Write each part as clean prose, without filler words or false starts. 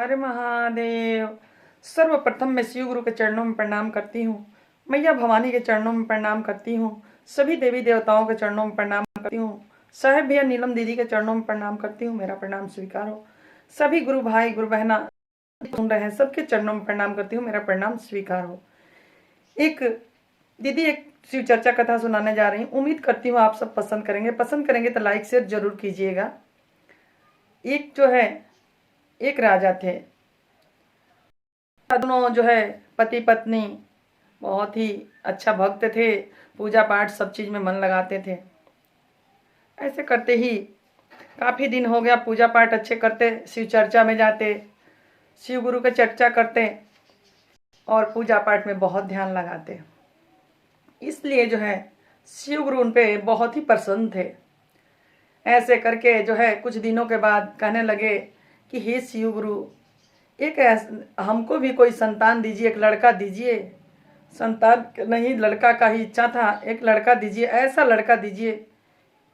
हर महादेव। सर्वप्रथम मैं शिव गुरु के चरणों में प्रणाम करती हूँ। मैया भवानी के चरणों में प्रणाम करती हूँ। सभी देवी देवताओं के चरणों में प्रणाम करती हूँ। साहेब भैया नीलम दीदी के चरणों में प्रणाम करती हूँ। मेरा प्रणाम स्वीकार हो। सभी गुरु भाई गुरु बहना सुन रहे हैं, सबके चरणों में प्रणाम करती हूँ। मेरा प्रणाम स्वीकार हो। एक दीदी एक शिव चर्चा कथा सुनाने जा रही हूँ। उम्मीद करती हूँ आप सब पसंद करेंगे। पसंद करेंगे तो लाइक शेयर जरूर कीजिएगा। एक जो है, एक राजा थे। दोनों जो है पति पत्नी बहुत ही अच्छा भक्त थे। पूजा पाठ सब चीज में मन लगाते थे। ऐसे करते ही काफी दिन हो गया, पूजा पाठ अच्छे करते, शिव चर्चा में जाते, शिव गुरु की चर्चा करते और पूजा पाठ में बहुत ध्यान लगाते। इसलिए जो है शिव गुरु उन पे बहुत ही प्रसन्न थे। ऐसे करके जो है कुछ दिनों के बाद कहने लगे कि हे शिव गुरु, एक हमको भी कोई संतान दीजिए, एक लड़का दीजिए। संतान नहीं, लड़का का ही इच्छा था। एक लड़का दीजिए, ऐसा लड़का दीजिए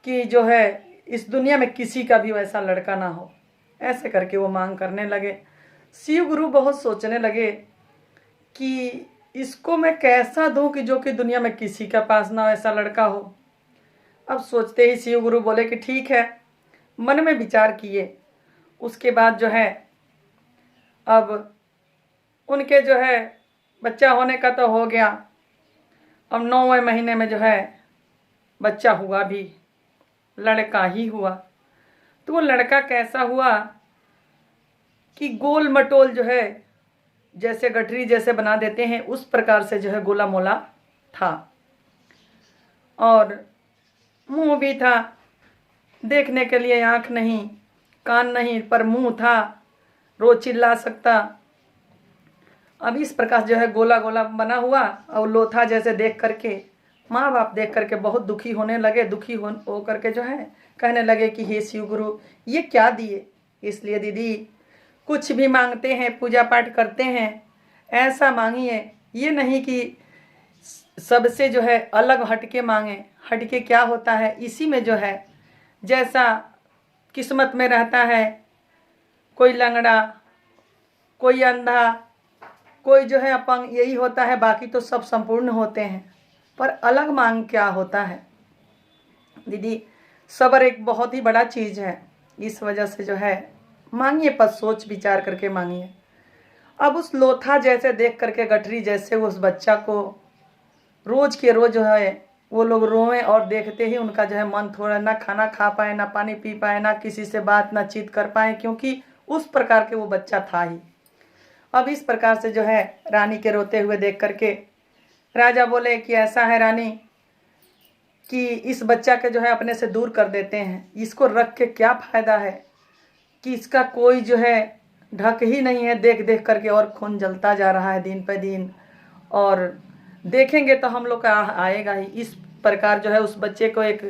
कि जो है इस दुनिया में किसी का भी वैसा लड़का ना हो। ऐसे करके वो मांग करने लगे। शिव गुरु बहुत सोचने लगे कि इसको मैं कैसा दूं कि जो कि दुनिया में किसी का पास ना ऐसा लड़का हो। अब सोचते ही शिव गुरु बोले कि ठीक है। मन में विचार किए। उसके बाद जो है अब उनके जो है बच्चा होने का तो हो गया। अब 9वें महीने में जो है बच्चा हुआ भी, लड़का ही हुआ। तो वो लड़का कैसा हुआ कि गोल मटोल जो है, जैसे गठरी जैसे बना देते हैं उस प्रकार से जो है गोला मोला था। और मुंह भी था, देखने के लिए आंख नहीं, कान नहीं, पर मुंह था, रोज चिल्ला सकता। अब इस प्रकार जो है गोला गोला बना हुआ और लोथा जैसे देख करके माँ बाप देख करके बहुत दुखी होने लगे। दुखी हो करके जो है कहने लगे कि हे शिव गुरु, ये क्या दिए। इसलिए दीदी कुछ भी मांगते हैं, पूजा पाठ करते हैं, ऐसा मांगिए, ये नहीं कि सबसे जो है अलग हटके मांगे। हटके क्या होता है, इसी में जो है जैसा किस्मत में रहता है, कोई लंगड़ा, कोई अंधा, कोई जो है अपंग, यही होता है। बाकी तो सब संपूर्ण होते हैं। पर अलग मांग क्या होता है दीदी, सब्र एक बहुत ही बड़ा चीज है। इस वजह से जो है मांगिए, पर सोच विचार करके मांगिए। अब उस लोथा जैसे देख करके, गठरी जैसे उस बच्चा को रोज के रोज जो है वो लोग रोए और देखते ही उनका जो है मन थोड़ा ना खाना खा पाए, ना पानी पी पाए, ना किसी से बात ना चीत कर पाए, क्योंकि उस प्रकार के वो बच्चा था ही। अब इस प्रकार से जो है रानी के रोते हुए देख करके राजा बोले कि ऐसा है रानी कि इस बच्चा के जो है अपने से दूर कर देते हैं। इसको रख के क्या फायदा है कि इसका कोई जो है ढक ही नहीं है। देख देख करके और खून जलता जा रहा है दिन पे दिन, और देखेंगे तो हम लोग का आएगा ही। इस प्रकार जो है उस बच्चे को एक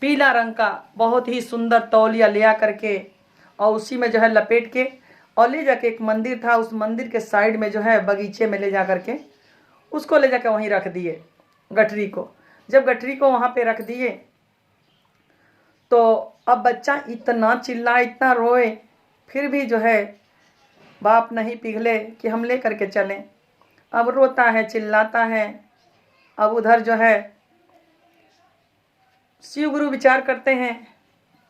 पीला रंग का बहुत ही सुंदर तौलिया लिया करके और उसी में जो है लपेट के और ले जाके, एक मंदिर था, उस मंदिर के साइड में जो है बगीचे में ले जा करके उसको ले जाके वहीं रख दिए गठरी को। जब गठरी को वहां पे रख दिए तो अब बच्चा इतना चिल्ला, इतना रोए, फिर भी जो है बाप नहीं पिघले कि हम ले करके चलें। अब रोता है, चिल्लाता है। अब उधर जो है शिव गुरु विचार करते हैं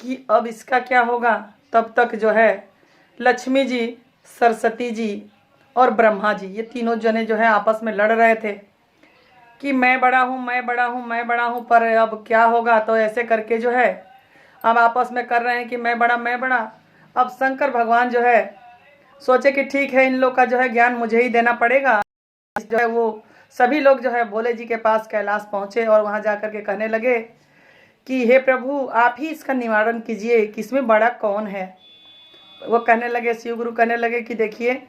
कि अब इसका क्या होगा। तब तक जो है लक्ष्मी जी, सरस्वती जी और ब्रह्मा जी, ये तीनों जने जो है आपस में लड़ रहे थे कि मैं बड़ा हूँ, मैं बड़ा हूँ, मैं बड़ा हूँ, पर अब क्या होगा। तो ऐसे करके जो है अब आपस में कर रहे हैं कि मैं बड़ा, मैं बड़ा। अब शंकर भगवान जो है सोचे कि ठीक है, इन लोग का जो है ज्ञान मुझे ही देना पड़ेगा। जो है वो सभी लोग जो है भोले जी के पास कैलाश पहुंचे और वहां जाकर के कहने लगे कि हे प्रभु, आप ही इसका निवारण कीजिए कि इसमें बड़ा कौन है। वो कहने लगे, शिव गुरु कहने लगे कि देखिए,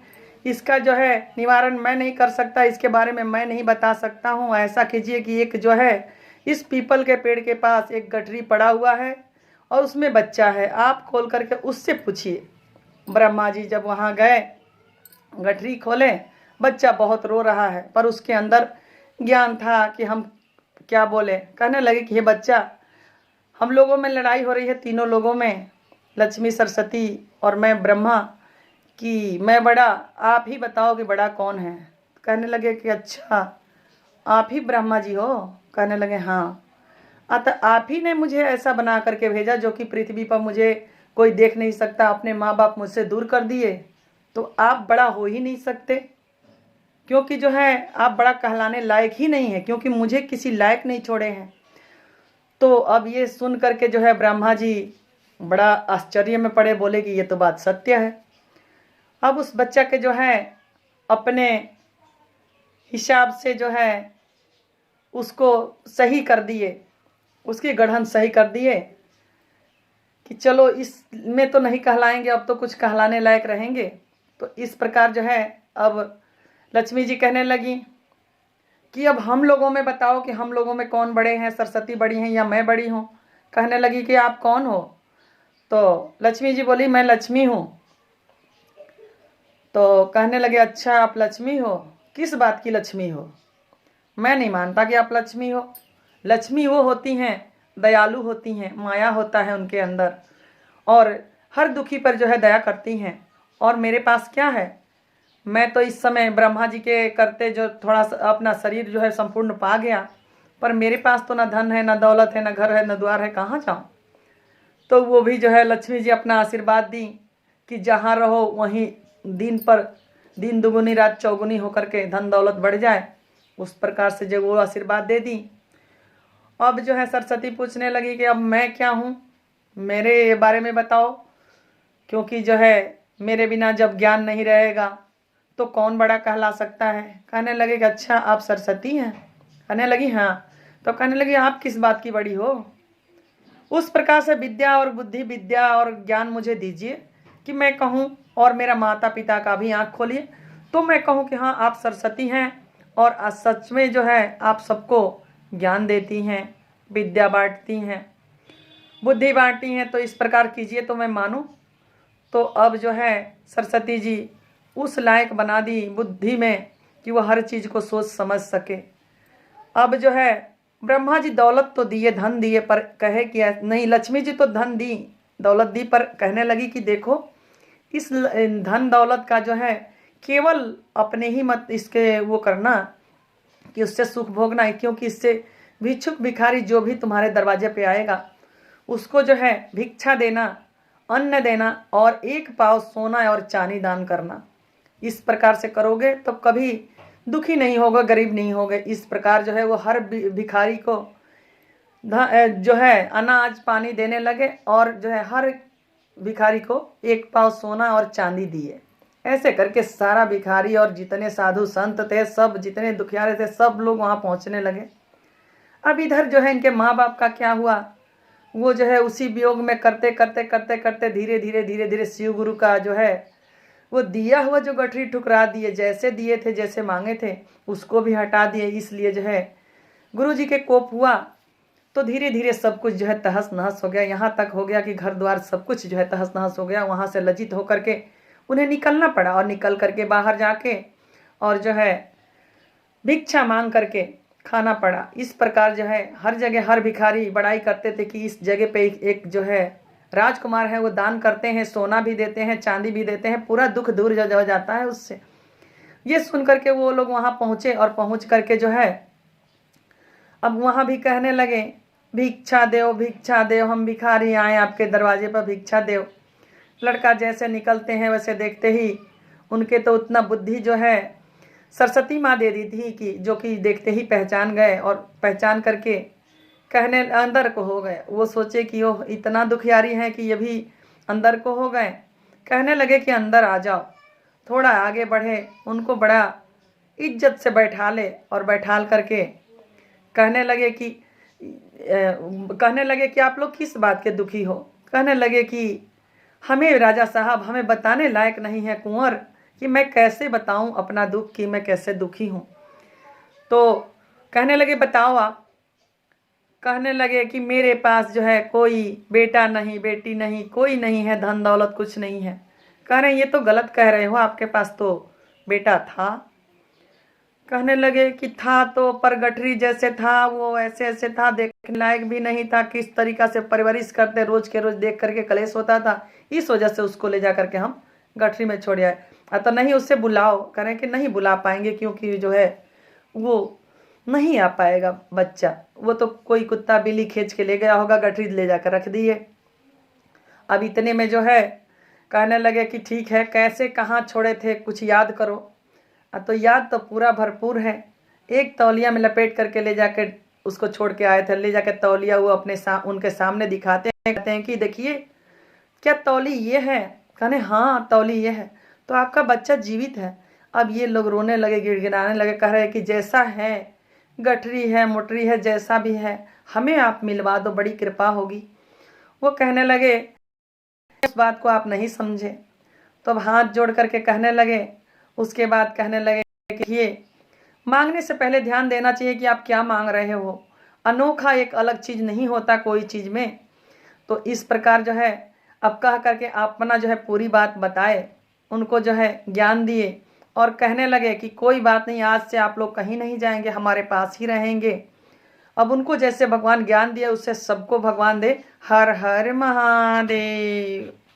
इसका जो है निवारण मैं नहीं कर सकता, इसके बारे में मैं नहीं बता सकता हूँ। ऐसा कीजिए कि एक जो है इस पीपल के पेड़ के पास एक गठरी पड़ा हुआ है और उसमें बच्चा है, आप खोल करके उससे पूछिए। ब्रह्मा जी जब वहाँ गए, गठरी खोले, बच्चा बहुत रो रहा है, पर उसके अंदर ज्ञान था कि हम क्या बोले। कहने लगे कि हे बच्चा, हम लोगों में लड़ाई हो रही है, तीनों लोगों में, लक्ष्मी, सरस्वती और मैं ब्रह्मा, कि मैं बड़ा, आप ही बताओ कि बड़ा कौन है। कहने लगे कि अच्छा आप ही ब्रह्मा जी हो। कहने लगे हाँ। तो आप ही ने मुझे ऐसा बना करके भेजा जो कि पृथ्वी पर मुझे कोई देख नहीं सकता, अपने माँ बाप मुझसे दूर कर दिए, तो आप बड़ा हो ही नहीं सकते, क्योंकि जो है आप बड़ा कहलाने लायक ही नहीं है, क्योंकि मुझे किसी लायक नहीं छोड़े हैं। तो अब ये सुन करके जो है ब्रह्मा जी बड़ा आश्चर्य में पड़े, बोले कि ये तो बात सत्य है। अब उस बच्चा के जो है अपने हिसाब से जो है उसको सही कर दिए, उसकी गढ़न सही कर दिए कि चलो इसमें तो नहीं कहलाएंगे, अब तो कुछ कहलाने लायक रहेंगे। तो इस प्रकार जो है अब लक्ष्मी जी कहने लगी कि अब हम लोगों में बताओ कि हम लोगों में कौन बड़े हैं, सरस्वती बड़ी हैं या मैं बड़ी हूँ। कहने लगी कि आप कौन हो। तो लक्ष्मी जी बोली मैं लक्ष्मी हूँ। तो कहने लगे अच्छा आप लक्ष्मी हो, किस बात की लक्ष्मी हो। मैं नहीं मानता कि आप लक्ष्मी हो। लक्ष्मी वो होती हैं दयालु होती हैं, माया होता है उनके अंदर, और हर दुखी पर जो है दया करती हैं। और मेरे पास क्या है, मैं तो इस समय ब्रह्मा जी के करते जो थोड़ा सा अपना शरीर जो है संपूर्ण पा गया, पर मेरे पास तो ना धन है, ना दौलत है, ना घर है, ना द्वार है, कहाँ जाऊँ। तो वो भी जो है लक्ष्मी जी अपना आशीर्वाद दी कि जहाँ रहो वहीं दिन पर दिन दुगुनी रात चौगुनी होकर के धन दौलत बढ़ जाए। उस प्रकार से जब वो आशीर्वाद दे दी, अब जो है सरस्वती पूछने लगी कि अब मैं क्या हूँ, मेरे बारे में बताओ, क्योंकि जो है मेरे बिना जब ज्ञान नहीं रहेगा तो कौन बड़ा कहला सकता है। कहने लगे कि अच्छा आप सरस्वती हैं। कहने लगी हाँ। तो कहने लगी आप किस बात की बड़ी हो। उस प्रकार से विद्या और बुद्धि, विद्या और ज्ञान मुझे दीजिए कि मैं कहूँ, और मेरा माता पिता का भी आँख खोलिए तो मैं कहूँ कि हाँ आप सरस्वती हैं, और सच में जो है आप सबको ज्ञान देती हैं, विद्या बांटती हैं, बुद्धि बांटती हैं, तो इस प्रकार कीजिए तो मैं मानूँ। तो अब जो है सरस्वती जी उस लायक बना दी बुद्धि में कि वो हर चीज़ को सोच समझ सके। अब जो है ब्रह्मा जी दौलत तो दिए, धन दिए, पर कहे कि नहीं, लक्ष्मी जी तो धन दी, दौलत दी, पर कहने लगी कि देखो इस धन दौलत का जो है केवल अपने ही मत इसके वो करना कि उससे सुख भोगना है, क्योंकि इससे भिक्षुक भिखारी जो भी तुम्हारे दरवाजे पे आएगा उसको जो है भिक्षा देना, अन्न देना, और एक पाव सोना और चांदी दान करना। इस प्रकार से करोगे तो कभी दुखी नहीं होगा, गरीब नहीं होगे। इस प्रकार जो है वो हर भिखारी को जो है अनाज पानी देने लगे, और जो है हर भिखारी को एक पाव सोना और चांदी दिए। ऐसे करके सारा भिखारी और जितने साधु संत थे, सब जितने दुखियारे थे, सब लोग वहाँ पहुँचने लगे। अब इधर जो है इनके माँ बाप का क्या हुआ, वो जो है उसी वियोग में करते करते करते करते धीरे धीरे धीरे धीरे शिव गुरु का जो है वो दिया हुआ जो गठरी ठुकरा दिए, जैसे दिए थे, जैसे मांगे थे, उसको भी हटा दिए। इसलिए जो है गुरु जी के कोप हुआ, तो धीरे धीरे सब कुछ जो है तहस नहस हो गया। यहाँ तक हो गया कि घर द्वार सब कुछ जो है तहस नहस हो गया। वहाँ से लज्जित होकर के उन्हें निकलना पड़ा, और निकल करके बाहर जाके और जो है भिक्षा मांग करके खाना पड़ा। इस प्रकार जो है हर जगह हर भिखारी बड़ाई करते थे कि इस जगह पे एक जो है राजकुमार है, वो दान करते हैं, सोना भी देते हैं, चांदी भी देते हैं, पूरा दुख दूर हो जाता है उससे। ये सुन करके वो लोग वहाँ पहुँचे, और पहुँच करके जो है अब वहाँ भी कहने लगे भिक्षा देव, भिक्षा देव, हम भिखारी आए आपके दरवाजे पर, भिक्षा देव। लड़का जैसे निकलते हैं वैसे देखते ही उनके तो उतना बुद्धि जो है सरस्वती माँ दे दी थी कि जो कि देखते ही पहचान गए, और पहचान करके कहने अंदर को हो गए। वो सोचे कि ओह इतना दुखियारी है कि ये भी अंदर को हो गए। कहने लगे कि अंदर आ जाओ। थोड़ा आगे बढ़े, उनको बड़ा इज्जत से बैठा ले, और बैठाल करके कहने लगे कि आप लोग किस बात के दुखी हो। कहने लगे कि हमें राजा साहब, हमें बताने लायक नहीं है कुंवर कि मैं कैसे बताऊं अपना दुख कि मैं कैसे दुखी हूं। तो कहने लगे बताओ आप। कहने लगे कि मेरे पास जो है कोई बेटा नहीं, बेटी नहीं, कोई नहीं है, धन दौलत कुछ नहीं है। कह रहे ये तो गलत कह रहे हो, आपके पास तो बेटा था। कहने लगे कि था तो, पर गठरी जैसे था वो ऐसे ऐसे था, देखने लायक भी नहीं था, किस तरीका से परवरिश करते, रोज के रोज देख करके कलेश होता था, इस वजह से उसको ले जा करके हम गठरी में छोड़ आए। तो नहीं उससे बुलाओ, करें कि नहीं बुला पाएंगे क्योंकि जो है वो नहीं आ पाएगा बच्चा, वो तो कोई कुत्ता बिल्ली खींच के ले गया होगा, गठरी ले जाकर रख दिए। अब इतने में जो है कहने लगे कि ठीक है, कैसे कहाँ छोड़े थे कुछ याद करो। तो याद तो पूरा भरपूर है। एक तौलिया में लपेट करके ले जाकर उसको छोड़ के आए थे। ले जाकर तौलिया वो अपने उनके सामने दिखाते हैं, कहते हैं कि देखिए क्या तौली ये है। कहने हाँ तौली ये है, तो आपका बच्चा जीवित है। अब ये लोग रोने लगे, गिड़गिड़ाने लगे, कह रहे हैं कि जैसा है, गठरी है, मोटरी है, जैसा भी है, हमें आप मिलवा दो, बड़ी कृपा होगी। वो कहने लगे इस बात को आप नहीं समझे। तो अब हाथ जोड़ करके कहने लगे, उसके बाद कहने लगे कि ये मांगने से पहले ध्यान देना चाहिए कि आप क्या मांग रहे हो। अनोखा एक अलग चीज़ नहीं होता कोई चीज़ में। तो इस प्रकार जो है अब कह करके अपना जो है पूरी बात बताए, उनको जो है ज्ञान दिए और कहने लगे कि कोई बात नहीं, आज से आप लोग कहीं नहीं जाएंगे, हमारे पास ही रहेंगे। अब उनको जैसे भगवान ज्ञान दिया उससे सबको भगवान दे। हर हर महादेव।